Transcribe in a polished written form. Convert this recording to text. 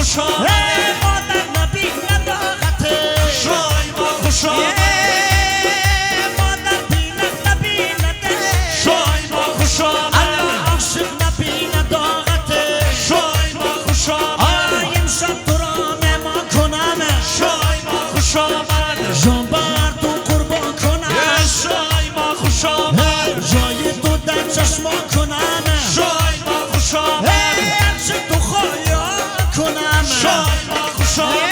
خوش آمد مادر نبی نداغته شایما خوش آمد مادر بیند نبی نده شایما خوش آمد الله عاشق نبی نداغته شایما خوش آمد امشب تو را مهمان کنم شایما خوش آمد جان بر تو قربان کنم شایما خوش آمد جای تو در چشما کنم شایما خوش آمد هرچه تو خواهی کنم شایما خوش آمد